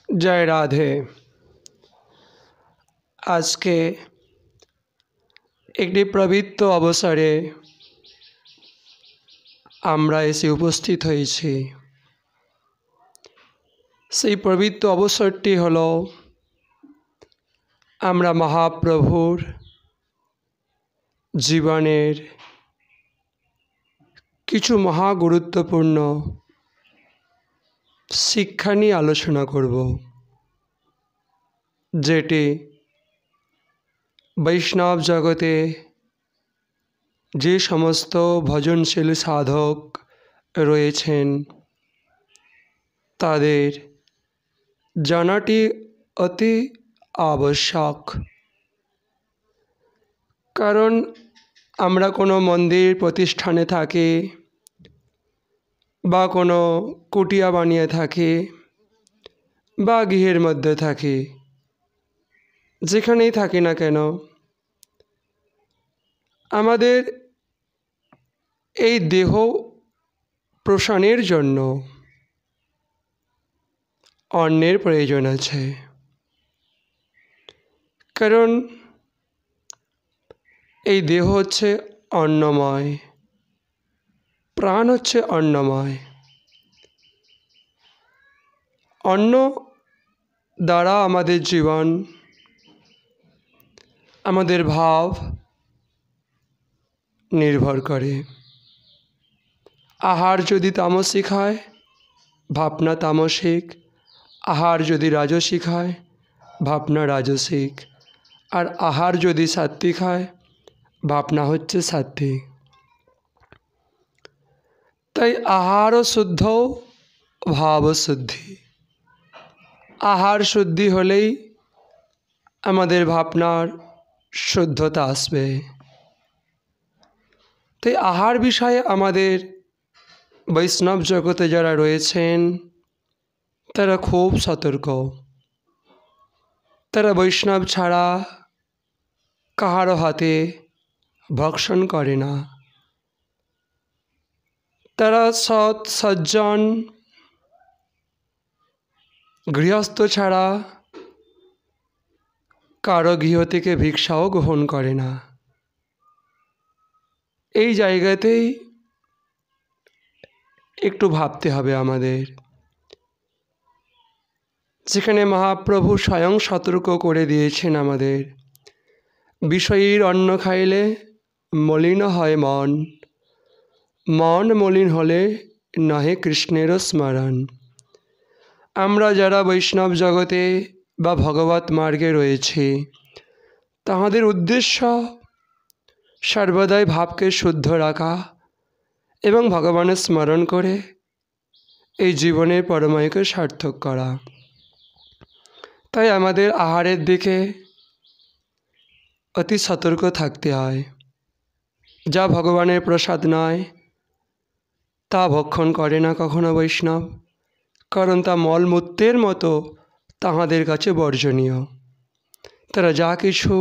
जय राधे। आज के एक पवित्र अवसरे आम्रा एसे उपस्थित हয়েছি। সেই পবিত্র অবসরটি হলো আমরা মহাপ্রভুর জীবনের কিছু মহা গুরুত্বপূর্ণ শিক্ষা নিয়ে আলোচনা করব, যেটি বৈষ্ণব জগতে যে সমস্ত ভজনশীল সাধক রয়েছেন তাদের জানাটি অতি আবশ্যক। কারণ আমরা কোনো মন্দির প্রতিষ্ঠানে থাকি বা কোনো কুটিয়া বানিয়ে থাকি বা গৃহের মধ্যে থাকি, যেখানেই থাকি না কেন আমাদের এই দেহ পোষণের জন্য অন্নের প্রয়োজন আছে। কারণ এই দেহ হচ্ছে অন্নময়, প্রাণ হচ্ছে অন্নময়। অন্ন দ্বারা আমাদের জীবন, আমাদের ভাব নির্ভর করে। আহার যদি তামসিক হয়, ভাবনা তামসিক। আহার যদি রাজসিক হয়, ভাবনা রাজসিক। আর আহার যদি সাত্ত্বিক হয়, ভাবনা হচ্ছে সাত্ত্বিক। তাই আহারও শুদ্ধ, ভাবও শুদ্ধি। আহার শুদ্ধি হলেই আমাদের ভাবনার শুদ্ধতা আসবে। তাই আহার বিষয়ে আমাদের বৈষ্ণব জগতে যারা রয়েছেন তারা খুব সতর্ক। তারা বৈষ্ণব ছাড়া কাহারও হাতে ভক্ষণ করে না। তারা সৎ সজ্জন গৃহস্থ ছাড়া কারো গৃহ থেকে ভিক্ষাও গ্রহণ করে না। এই জায়গাতেই একটু ভাবতে হবে আমাদের, যেখানে মহাপ্রভু স্বয়ং সতর্ক করে দিয়েছেন আমাদের, বিষয়ীর অন্ন খাইলে মলিন হয় মন, মন মলিন হলে নহে কৃষ্ণেরও স্মরণ। আমরা যারা বৈষ্ণব জগতে বা ভগবত মার্গে রয়েছি, তাহাদের উদ্দেশ্য সর্বদাই ভাবকে শুদ্ধ রাখা এবং ভগবানের স্মরণ করে এই জীবনের পরমায়ুকে সার্থক করা। তাই আমাদের আহারের দিকে অতি সতর্ক থাকতে হয়। যা ভগবানের প্রসাদ নয় তা ভক্ষণ করে না কখনো বৈষ্ণব, কারণ তা মলমূত্রের মতো তাহাদের কাছে বর্জনীয়। তারা যা কিছু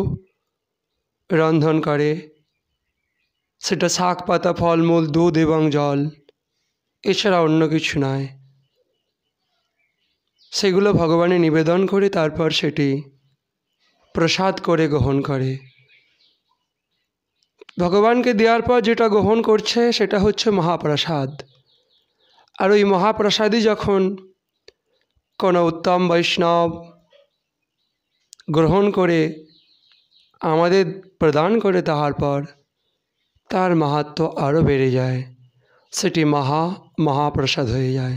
রন্ধন করে সেটা শাক পাতা ফলমূল দুধ এবং জল, এছাড়া অন্য কিছু নয়। সেগুলো ভগবানে নিবেদন করে তারপর সেটি প্রসাদ করে গ্রহণ করে। ভগবানকে দেওয়ার পর যেটা গ্রহণ করছে সেটা হচ্ছে মহাপ্রসাদ। আর ওই মহাপ্রসাদই যখন কোনো উত্তম বৈষ্ণব গ্রহণ করে আমাদের প্রদান করে, তাহার পর তার মাহাত্ম্য আরও বেড়ে যায়, সেটি মহাপ্রসাদ হয়ে যায়।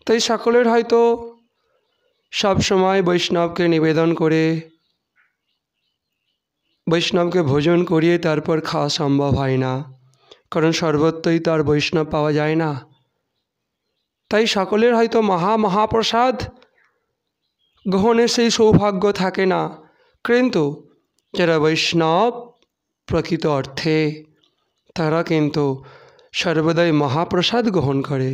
তাই সকলের হয়তো সব সময় বৈষ্ণবকে নিবেদন করে বৈষ্ণবকে ভোজন করিয়ে তারপর খাওয়া সম্ভব হয় না, কারণ সর্বত্রই তো আর বৈষ্ণব পাওয়া যায় না। তাই সকলের হয়তো মহাপ্রসাদ গ্রহণের সেই সৌভাগ্য থাকে না, কিন্তু যারা বৈষ্ণব প্রকৃত অর্থে তারা কিন্তু সর্বদাই মহাপ্রসাদ গ্রহণ করে,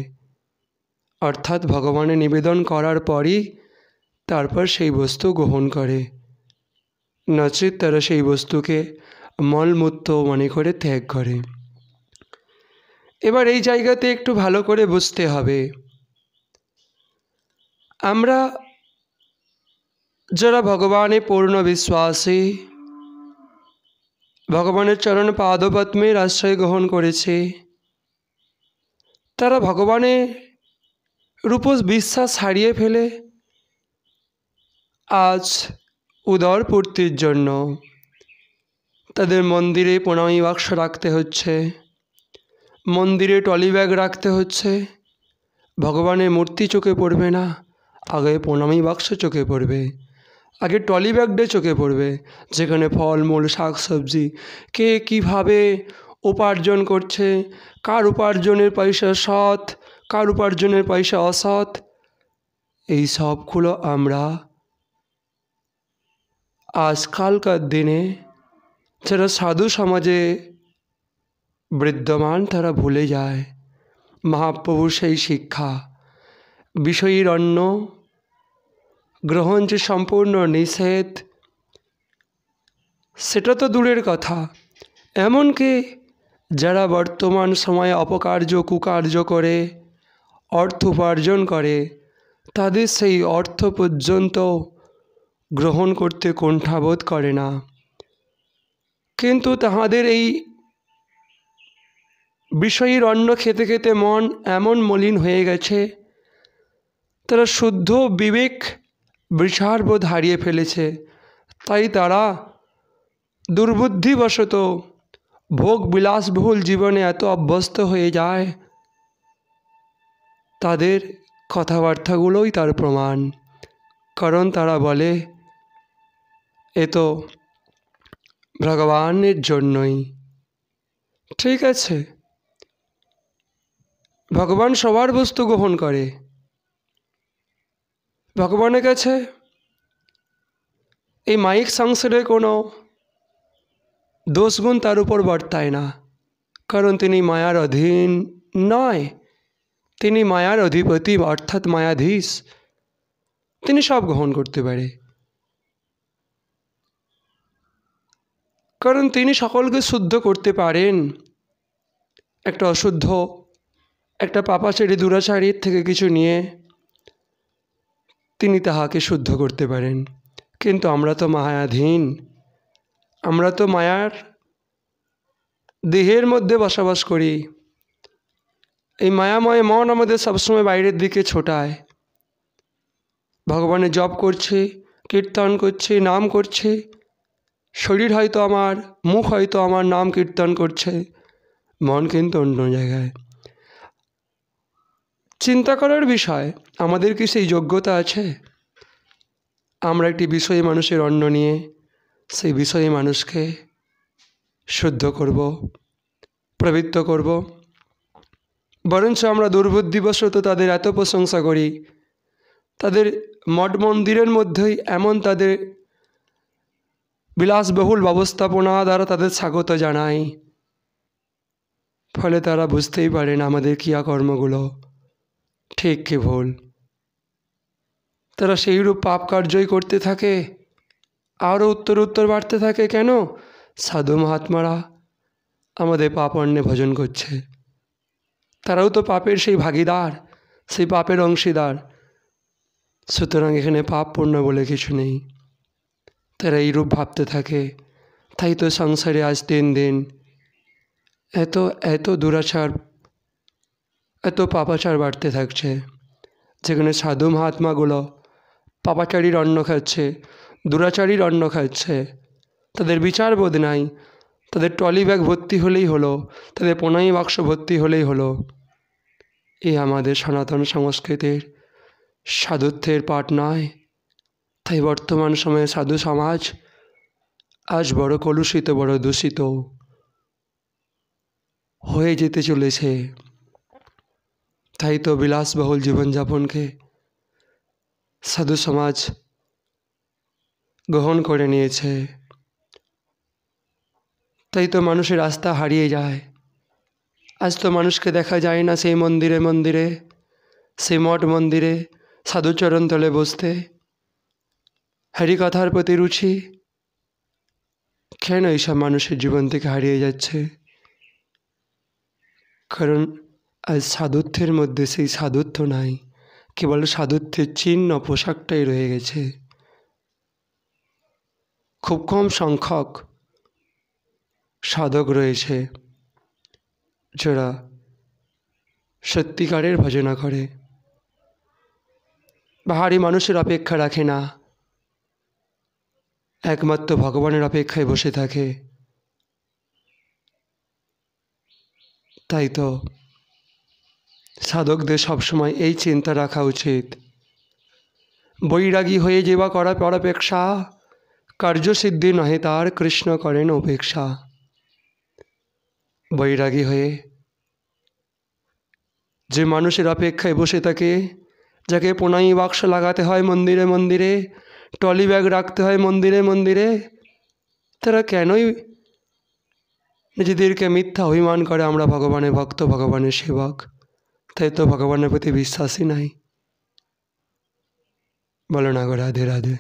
অর্থাৎ ভগবানে নিবেদন করার পরই তারপর সেই বস্তু গ্রহণ করে, নচেৎ তারা সেই বস্তুকে মলমূত্র মনে করে ত্যাগ করে। এবার এই জায়গাতে একটু ভালো করে বুঝতে হবে, আমরা যারা ভগবানে পূর্ণ বিশ্বাসী, ভগবানের চরণ পাদপদ্মের আশ্রয় গ্রহণ করেছে, তারা ভগবানের রূপ বিশ্বাস হারিয়ে ফেলে আজ উদর পূর্তির জন্য তাদের মন্দিরে প্রণামী বাক্স রাখতে হচ্ছে, মন্দিরে টলি ব্যাগ রাখতে হচ্ছে। ভগবানের মূর্তি চোখে পড়বে না, আগে প্রণামী বাক্স চোখে পড়বে, আগে টলি ব্যাগটা চোখে পড়বে, যেখানে ফলমূল শাকসবজি কে কীভাবে উপার্জন করছে, কার উপার্জনের পয়সা সৎ, কার উপার্জনের পয়সা অসৎ, এই সবগুলো আমরা আজকালকার দিনে যারা সাধু সমাজে বিদ্যমান তারা ভুলে যায়। মহাপ্রভুর সেই শিক্ষা, বিষয়ীর অন্ন গ্রহণ যে সম্পূর্ণ নিষেধ, সেটা তো দূরের কথা, এমনকি যারা বর্তমান সময়ে অপকার্য কুকার্য করে অর্থ উপার্জন করে, তাদের সেই অর্থ পর্যন্ত গ্রহণ করতে কুণ্ঠাবোধ করে না। কিন্তু তাহাদের এই বিষয়ীর অন্ন খেতে খেতে মন এমন মলিন হয়ে গেছে, তারা শুদ্ধ বিবেক বিচারবোধ হারিয়ে ফেলেছে। তাই তারা দুর্বুদ্ধিবশত ভোগ বিলাসবহুল জীবনে এত অভ্যস্ত হয়ে যায়, তাদের কথাবার্তাগুলোই তার প্রমাণ। কারণ তারা বলে এ তো ভগবানের জন্যই। ঠিক আছে, ভগবান সবার বস্তু গ্রহণ করে, ভগবানের কাছে এই মায়িক সংসারে কোনো দোষগুণ তার উপর বর্তায় না, কারণ তিনি মায়ার অধীন নয়, তিনি মায়ার অধিপতি অর্থাৎ মায়াধীশ, তিনি সব গ্রহণ করতে পারে, কারণ তিনি সকলকে শুদ্ধ করতে পারেন। একটা অশুদ্ধ, একটা পাপাচারী দুরাচারীর থেকে কিছু নিয়ে তিনি তাহাকে শুদ্ধ করতে পারেন। কিন্তু আমরা তো মায়াধীন, আমরা তো মায়ার দেহের মধ্যে বসবাস করি। এই মায়াময় মন আমাদের সবসময় বাইরের দিকে ছোটায়। ভগবানের জপ করছে, কীর্তন করছে, নাম করছে, শরীর হয়তো আমার, মুখ হয়তো আমার নাম কীর্তন করছে, মন কিন্তু অন্য জায়গায়। চিন্তা করার বিষয়, আমাদের কি সেই যোগ্যতা আছে? আমরা একটি বিষয়ী মানুষের অন্ন নিয়ে সেই বিষয়ী মানুষকে শুদ্ধ করব, প্রবৃত্ত করব, বরঞ্চ আমরা দুর্বুদ্ধিবশত তাদের এত প্রশংসা করি, তাদের মঠ মন্দিরের মধ্যেই এমন তাদের বিলাসবহুল ব্যবস্থাপনা দ্বারা তাদের স্বাগত জানাই, ফলে তারা বুঝতেই পারেন আমাদের ক্রিয়াকর্মগুলো ঠিক কি ভুল। তারা সেইরূপ পাপ কার্যই করতে থাকে, আরও উত্তর বাড়তে থাকে। কেন? সাধু মহাত্মারা আমাদের পাপ অন্নে ভজন করছে, তারাও তো পাপের সেই ভাগীদার, সেই পাপের অংশীদার। সুতরাং এখানে পাপ পূর্ণ বলে কিছু নেই। তারা এইরূপ ভাবতে থাকে, তাই তো সংসারে আজ দিন দিন এত এত দুরাচার, এত পাপাচার বাড়তে থাকছে। যেখানে সাধু মহাত্মাগুলো পাপাচারীর অন্ন খাচ্ছে, দুরাচারীর অন্ন খাচ্ছে, তাদের বিচারবোধ নাই, তাদের ট্রলি ব্যাগ ভর্তি হলেই হলো, তাদের প্রণামী বাক্স ভর্তি হলেই হলো। এই আমাদের সনাতন সংস্কৃতির সাধুত্বের পাঠ নয়। তাই বর্তমান সময়ে সাধু সমাজ আজ বড় কলুষিত, বড় দূষিত হয়ে যেতে চলেছে। তাই তো বিলাসবহুল জীবনযাপনকে সাধু সমাজ গ্রহণ করে নিয়েছে। তাই তো মানুষের আস্থা হারিয়ে যায়। আজ তো মানুষকে দেখা যায় না সেই মন্দিরে মন্দিরে, সেই মঠ মন্দিরে সাধুচরণ তলে বসতে। হরিকথার প্রতি রুচি কেন এইসব মানুষের জীবন থেকে হারিয়ে যাচ্ছে? কারণ আজ সাধুত্বের মধ্যে সেই সাধুত্ব নাই, কেবল সাধুত্বের চিহ্ন পোশাকটাই রয়ে গেছে। খুব কম সংখ্যক সাধক রয়েছে যারা সত্যিকারের ভজনা করে, বাহারি মানুষের অপেক্ষা রাখে না, একমাত্র ভগবানের অপেক্ষায় বসে থাকে। তাই তো সাধকদের সবসময় এই চিন্তা রাখা উচিত, বৈরাগী হয়ে যেবা করা পরাপেক্ষা, কার্যসিদ্ধি নহে তার কৃষ্ণ করেন উপেক্ষা। বৈরাগী হয়ে যে মানুষের অপেক্ষায় বসে থাকে, যাকে পোনাই বাক্স লাগাতে হয় মন্দিরে মন্দিরে, টলি ব্যাগ রাখতে হয় মন্দিরে মন্দিরে, তারা কেনই নিজেদেরকে মিথ্যা অভিমান করে আমরা ভগবানের ভক্ত, ভগবানের সেবক? তাই তো ভগবানের প্রতি বিশ্বাসই নাই। বলো না গো রাধে রাধে।